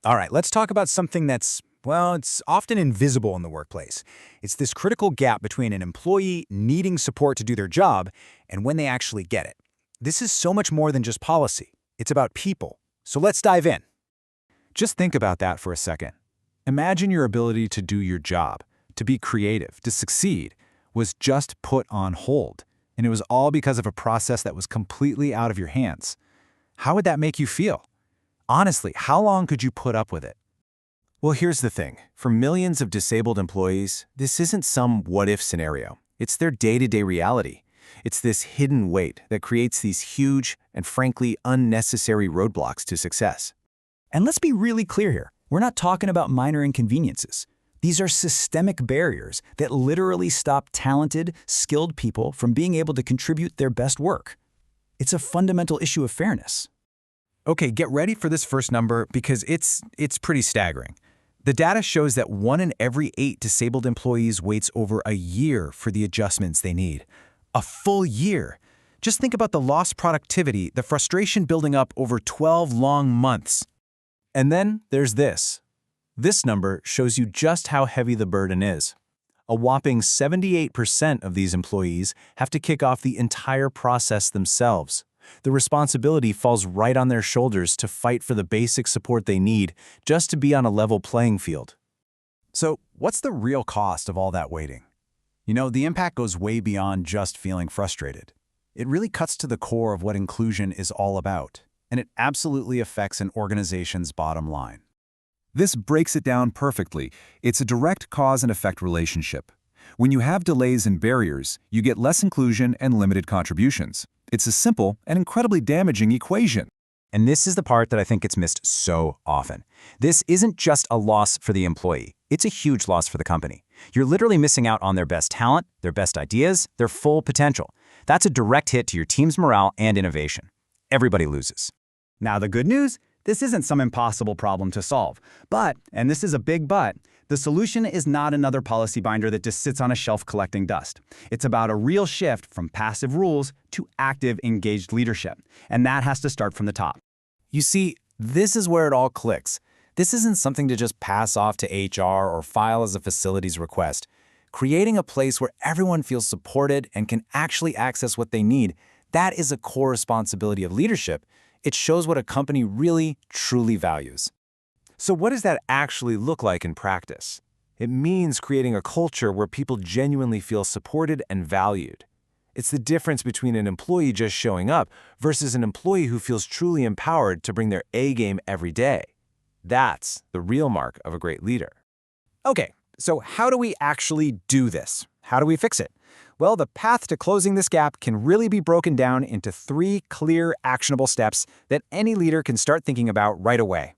All right, let's talk about something that's, well, it's often invisible in the workplace. It's this critical gap between an employee needing support to do their job and when they actually get it. This is so much more than just policy. It's about people. So let's dive in. Just think about that for a second. Imagine your ability to do your job, to be creative, to succeed, was just put on hold, and it was all because of a process that was completely out of your hands. How would that make you feel? Honestly, how long could you put up with it? Well, here's the thing. For millions of disabled employees, this isn't some what-if scenario. It's their day-to-day reality. It's this hidden weight that creates these huge and frankly unnecessary roadblocks to success. And let's be really clear here. We're not talking about minor inconveniences. These are systemic barriers that literally stop talented, skilled people from being able to contribute their best work. It's a fundamental issue of fairness. Okay, get ready for this first number because it's pretty staggering. The data shows that 1 in every 8 disabled employees waits over a year for the adjustments they need. A full year. Just think about the lost productivity, the frustration building up over 12 long months. And then there's this. This number shows you just how heavy the burden is. A whopping 78% of these employees have to kick off the entire process themselves. The responsibility falls right on their shoulders to fight for the basic support they need just to be on a level playing field. So, what's the real cost of all that waiting? You know, the impact goes way beyond just feeling frustrated. It really cuts to the core of what inclusion is all about, and it absolutely affects an organization's bottom line. This breaks it down perfectly. It's a direct cause and effect relationship. When you have delays and barriers, you get less inclusion and limited contributions. It's a simple and incredibly damaging equation. And this is the part that I think gets missed so often. This isn't just a loss for the employee. It's a huge loss for the company. You're literally missing out on their best talent, their best ideas, their full potential. That's a direct hit to your team's morale and innovation. Everybody loses. Now, the good news? This isn't some impossible problem to solve. But, and this is a big but, the solution is not another policy binder that just sits on a shelf collecting dust. It's about a real shift from passive rules to active, engaged leadership. And that has to start from the top. You see, this is where it all clicks. This isn't something to just pass off to HR or file as a facilities request. Creating a place where everyone feels supported and can actually access what they need, that is a core responsibility of leadership. It shows what a company really, truly values. So what does that actually look like in practice? It means creating a culture where people genuinely feel supported and valued. It's the difference between an employee just showing up versus an employee who feels truly empowered to bring their A game every day. That's the real mark of a great leader. Okay, so how do we actually do this? How do we fix it? Well, the path to closing this gap can really be broken down into 3 clear, actionable steps that any leader can start thinking about right away.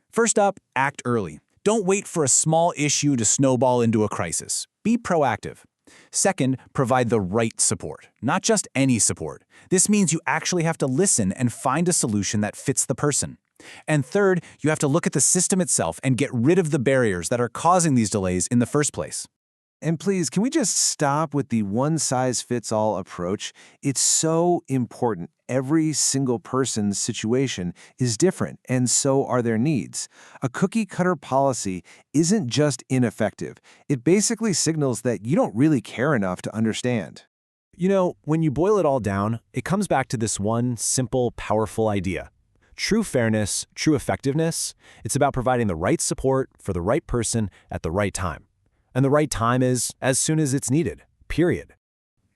First up, act early. Don't wait for a small issue to snowball into a crisis. Be proactive. Second, provide the right support, not just any support. This means you actually have to listen and find a solution that fits the person. And third, you have to look at the system itself and get rid of the barriers that are causing these delays in the first place. And please, can we just stop with the one-size-fits-all approach? It's so important. Every single person's situation is different, and so are their needs. A cookie-cutter policy isn't just ineffective. It basically signals that you don't really care enough to understand. You know, when you boil it all down, it comes back to this one simple, powerful idea. True fairness, true effectiveness, it's about providing the right support for the right person at the right time. And the right time is as soon as it's needed, period.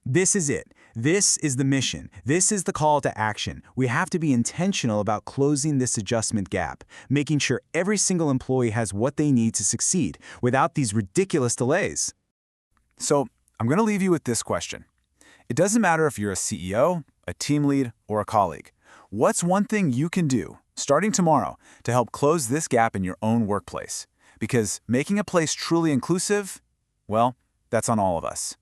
This is it. This is the mission. This is the call to action. We have to be intentional about closing this adjustment gap, making sure every single employee has what they need to succeed without these ridiculous delays. So I'm going to leave you with this question. It doesn't matter if you're a CEO, a team lead, or a colleague. What's one thing you can do, starting tomorrow, to help close this gap in your own workplace? Because making a place truly inclusive, well, that's on all of us.